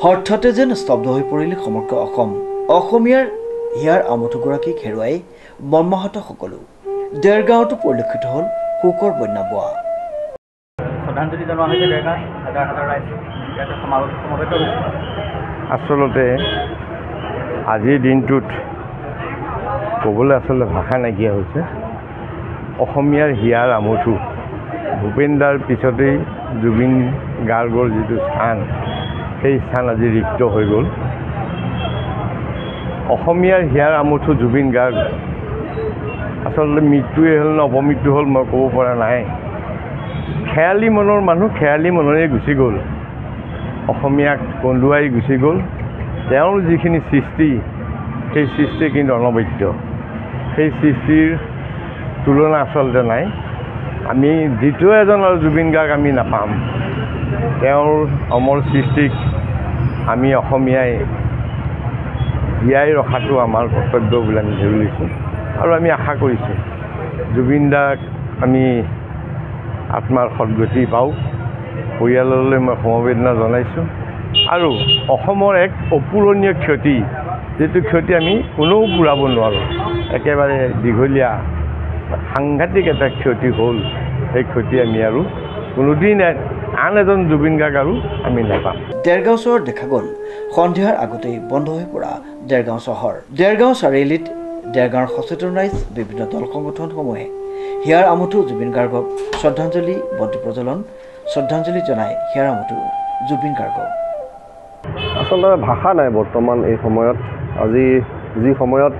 হঠাতে যেন স্তব্ধ হৈ পৰিলে সমগ্ৰ অসম। অসমীয়াৰ হিয়াৰ আমঠুগৰাকীক হেৰুৱাই মৰ্মাহত সকলো। দেৰগাঁৱতো পৰিলক্ষিত হ'ল শোকৰ বন্যা বোৱা। শ্ৰদ্ধাঞ্জলি জনোৱা হৈছে দেৰগাঁৱত হাজাৰ হাজাৰ ৰাইজ ইয়াতে সমবেত হৈছে। আচলতে আজিৰ দিনটোত ক'বলৈ ভাষা নাইকিয়া হৈছে। অসমীয়াৰ হিয়াৰ আমঠু ভূপেন দাৰ পিছতেই জুবিন গাৰ্গৰ যিটো স্থান, সেই স্থান আজি ৰিক্ত হৈ গ'ল। অসমীয়াৰ হিয়াৰ আমঠু জুবিন গাৰ্গ আচলতে মৃত্যুৱে হ'ল নে অপমৃত্যু হ'ল মই ক'ব পৰা নাই। খেয়ালি মনৰ মানুহ খেয়ালি মনেৰে গুচি গ'ল, অসমীয়াক কন্দুৱাই গুচি গ'ল। তেওঁৰ যিখিনি সৃষ্টি, সেই সৃষ্টি কিন্তু অনবদ্য। সেই সৃষ্টিৰ তুলনা আচলতে নাই। আমি দ্বিতীয় এজন আৰু জুবিন গাৰ্গ আমি নাপাম। তেওঁৰ অমৰ সৃষ্টিক আমি অসমীয়াই জীয়াই ৰখাটো আমাৰ কৰ্তব্য বুলি আমি ধৰি লৈছোঁ আৰু আমি আশা কৰিছোঁ জুবিন দাক আমি আত্মাৰ সদগতি পাওঁ। পৰিয়াললৈ মই সমবেদনা জনাইছোঁ আৰু অসমৰ এক অপূৰণীয় ক্ষতি, যিটো ক্ষতি আমি কোনেও পূৰাব নোৱাৰোঁ, একেবাৰে দীঘলীয়া সাংঘাতিক এটা ক্ষতি হ'ল। সেই ক্ষতি আমি আৰু কোনোদিন আন এজন জুবিন গাৰ্গ আৰু আমি নাপাম। দেৰগাঁও চহৰত দেখা গ'ল সন্ধিয়াৰ আগতেই বন্ধ হৈ পৰা দেৰগাঁও চহৰ। দেৰগাঁও চাৰিআলিত দেৰগাঁৱৰ সচেতন ৰাইজ, বিভিন্ন দল সংগঠনসমূহে হিয়াৰ আমঠু জুবিন গাৰ্গক শ্ৰদ্ধাঞ্জলি বন্তি প্ৰজ্বলন, শ্ৰদ্ধাঞ্জলি জনাই হিয়াৰ আমঠু জুবিন গাৰ্গক। আচলতে ভাষা নাই বৰ্তমান এই সময়ত। আজি যি সময়ত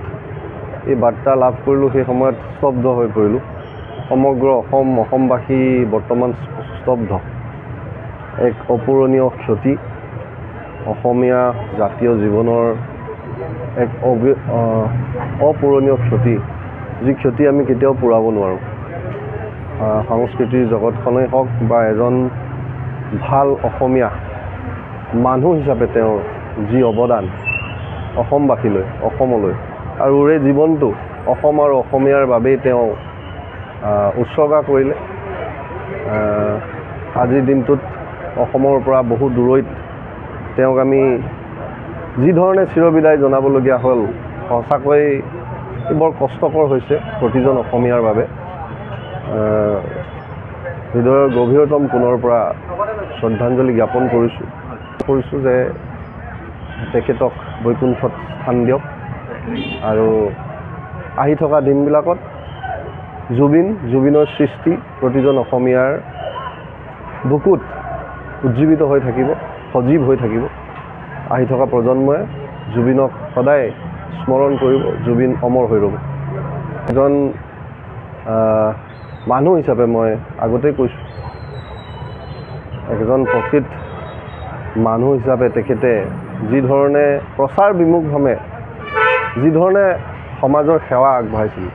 এই বাৰ্তা লাভ কৰিলোঁ, সেই সময়ত স্তব্ধ হৈ পৰিলোঁ। সমগ্ৰ অসমবাসী বৰ্তমান স্তব্ধ। এক অপূৰণীয় ক্ষতি, অসমীয়া জাতীয় জীৱনৰ এক অপূৰণীয় ক্ষতি, যি ক্ষতি আমি কেতিয়াও পূৰাব নোৱাৰোঁ। সংস্কৃতিৰ জগতখনেই হওক বা এজন ভাল অসমীয়া মানুহ হিচাপে তেওঁৰ যি অৱদান অসমবাসীলৈ, অসমলৈ, আৰু এই জীৱনটো অসম আৰু অসমীয়াৰ বাবেই তেওঁ উৎসৰ্গা কৰিলে। আজিৰ দিনটোত অসমৰ পৰা বহু দূৰৈত তেওঁক আমি যিধৰণে চিৰবিদায় জনাবলগীয়া হ'ল, সঁচাকৈ বৰ কষ্টকৰ হৈছে প্ৰতিজন অসমীয়াৰ বাবে। হৃদয়ৰ গভীৰতম কোণৰ পৰা শ্ৰদ্ধাঞ্জলি জ্ঞাপন কৰিছোঁ যে তেখেতক বৈকুণ্ঠত স্থান দিয়ক আৰু আহি থকা দিনবিলাকত জুবিনৰ সৃষ্টি প্ৰতিজন অসমীয়াৰ বুকুত উজ্জীৱিত হৈ থাকিব, সজীৱ হৈ থাকিব। আহি থকা প্ৰজন্মই জুবিনক সদায় স্মৰণ কৰিব, জুবিন অমৰ হৈ ৰ'ব। এজন মানুহ হিচাপে মই আগতেই কৈছোঁ, এজন প্ৰকৃত মানুহ হিচাপে তেখেতে যিধৰণে প্ৰচাৰ বিমুখভাৱে যিধৰণে সমাজৰ সেৱা আগবঢ়াইছিল,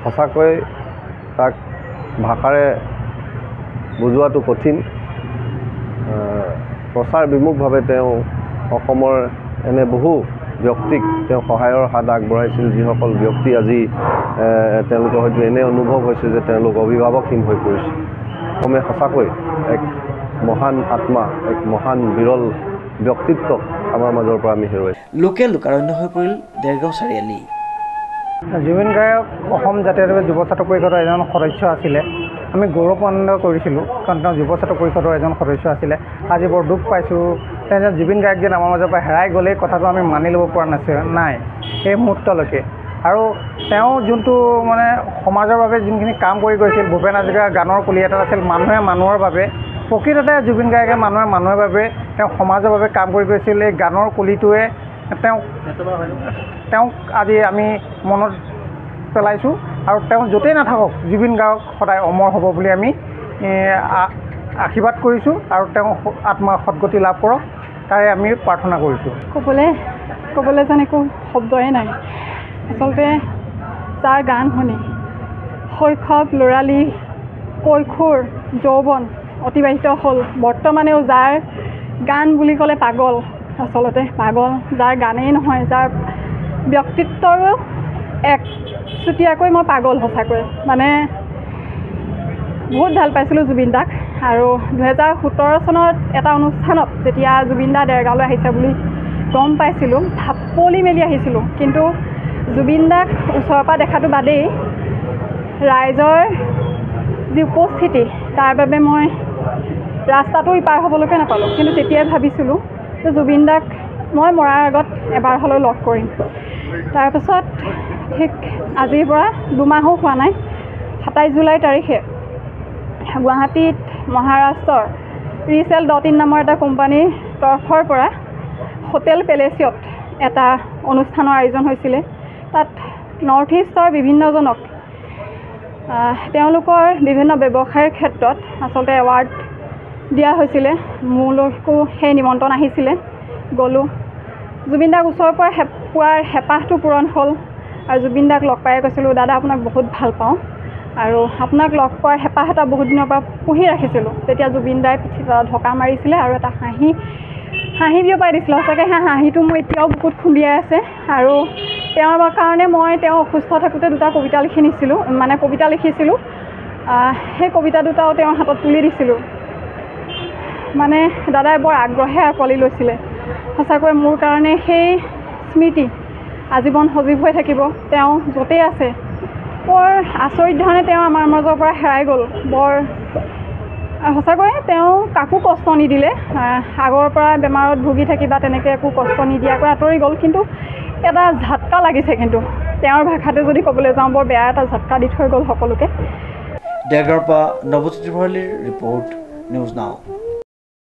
সঁচাকৈ তাক ভাষাৰে বুজোৱাটো কঠিন। প্ৰচাৰ বিমুখভাৱে তেওঁ অসমৰ এনে বহু ব্যক্তিক তেওঁ সহায়ৰ হাত আগবঢ়াইছিল, যিসকল ব্যক্তি আজি তেওঁলোকে হয়তো এনে অনুভৱ হৈছে যে তেওঁলোক অভিভাৱকহীন হৈ পৰিছে। অসমে সঁচাকৈ এক মহান আত্মা, এক মহান বিৰল ব্যক্তিত্ব আমাৰ মাজৰ পৰা আমি হেৰুৱাইছোঁ। লোকে লোকাৰণ্য হৈ পৰিল দেৰগাঁও চাৰিআলি। জুবিন গাৰ্গ অসম জাতীয়তাবাদী যুৱ ছাত্ৰ পৰিষদৰ এজন সদস্য আছিলে। আমি গৌৰৱান্বিত কৰিছিলোঁ, কাৰণ তেওঁ যুৱ ছাত্ৰ পৰিষদৰ এজন সদস্য আছিলে। আজি বৰ দুখ পাইছোঁ, তেওঁ যেন জুবিন গাৰ্গ যেন আমাৰ মাজৰ পৰা হেৰাই গ'লেই কথাটো আমি মানি ল'ব পৰা নাই এই মুহূৰ্তলৈকে। আৰু তেওঁ যোনটো মানে সমাজৰ বাবে যোনখিনি কাম কৰি গৈছিল, ভূপেন হাজৰিকাৰ গানৰ কলি এটা আছিল মানুহে মানুহৰ বাবে। প্ৰকৃততে জুবিন গাৰ্গে মানুহৰ বাবে, তেওঁ সমাজৰ বাবে কাম কৰি গৈছিল। এই গানৰ কলিটোৱে তেওঁক আজি আমি মনত পেলাইছোঁ আৰু তেওঁ য'তেই নাথাকক জুবিন গাৰ্গ সদায় অমৰ হ'ব বুলি আমি আশীৰ্বাদ কৰিছোঁ আৰু তেওঁ আত্মাৰ সদগতি লাভ কৰক, তাৰে আমি প্ৰাৰ্থনা কৰিছোঁ। ক'বলৈ যেন একো শব্দই নাই। আচলতে যাৰ গান শুনি শৈশৱ, ল'ৰালি, কৈশোৰ, যৌৱন অতিবাহিত হ'ল, বৰ্তমানেও যাৰ গান বুলি ক'লে পাগল, আচলতে পাগল, যাৰ গানেই নহয়, যাৰ ব্যক্তিত্বৰো এক চুতীয়াকৈ মই পাগল সঁচাকৈ। মানে বহুত ভাল পাইছিলোঁ জুবিন দাক। আৰু 2017 চনত এটা অনুষ্ঠানত যেতিয়া জুবিন দা দেৰগাঁৱলৈ আহিছে বুলি গম পাইছিলোঁ, ঢাপলি মেলি আহিছিলোঁ। কিন্তু জুবিন দাক ওচৰৰ পৰা দেখাটো বাদেই ৰাইজৰ যি উপস্থিতি তাৰ বাবে মই ৰাস্তাটো ইপাৰ হ'বলৈকে নাপালোঁ। কিন্তু তেতিয়াই ভাবিছিলোঁ যে জুবিন দাক মই মৰাৰ আগত এবাৰ হ'লেও লগ কৰিম। তাৰপিছত ঠিক আজিৰ পৰা 2 মাহো হোৱা নাই, 27 জুলাই তাৰিখে গুৱাহাটীত মহাৰাষ্ট্ৰৰ ৰিচেল.in নামৰ এটা কোম্পানীৰ তৰফৰ পৰা হোটেল পেলেচিয়ত এটা অনুষ্ঠানৰ আয়োজন হৈছিলে। তাত নৰ্থ ইষ্টৰ বিভিন্নজনক তেওঁলোকৰ বিভিন্ন ব্যৱসায়ৰ ক্ষেত্ৰত আচলতে এৱাৰ্ড দিয়া হৈছিলে। মোলৈকো সেই নিমন্ত্ৰণ আহিছিলে, গ'লোঁ। জুবিন দাক ওচৰৰ পৰা পোৱাৰ হেঁপাহটো পূৰণ হ'ল আৰু জুবিন দাক লগ পাই কৈছিলোঁ, দাদা আপোনাক বহুত ভাল পাওঁ আৰু আপোনাক লগ পোৱাৰ হেঁপাহ এটা বহুত দিনৰ পৰা পুহি ৰাখিছিলোঁ। তেতিয়া জুবিন দাই পিঠিত ঢকা মাৰিছিলে আৰু এটা হাঁহি বিয়পাই দিছিলে। সঁচাকৈ সেই হাঁহিটো মোৰ এতিয়াও বুকুত খুন্দিয়াই আছে। আৰু তেওঁৰ কাৰণে মই তেওঁ অসুস্থ থাকোঁতে 2টা কবিতা লিখিছিলোঁ। সেই কবিতা দুটাও তেওঁৰ হাতত তুলি দিছিলোঁ। মানে দাদাই বৰ আগ্ৰহে আঁকোৱালি লৈছিলে। সঁচাকৈ মোৰ কাৰণে সেই স্মৃতি আজীৱন সজীৱ হৈ থাকিব। তেওঁ য'তেই আছে, বৰ আচৰিত ধৰণে তেওঁ আমাৰ মাজৰ পৰা হেৰাই গ'ল। বৰ সঁচাকৈ তেওঁ কাকো কষ্ট নিদিলে। আগৰ পৰা বেমাৰত ভুগি থাকি বা তেনেকৈ একো কষ্ট নিদিয়াকৈ আঁতৰি গ'ল। কিন্তু এটা ঝাটকা লাগিছে, কিন্তু তেওঁৰ ভাষাতে যদি ক'বলৈ যাওঁ বৰ বেয়া এটা ঝাটকা দি থৈ গ'ল সকলোকে। দেৰগাঁৱৰ পৰা নৱজ্যোতি ভৰালীৰ ৰিপৰ্ট, নিউজ নাও।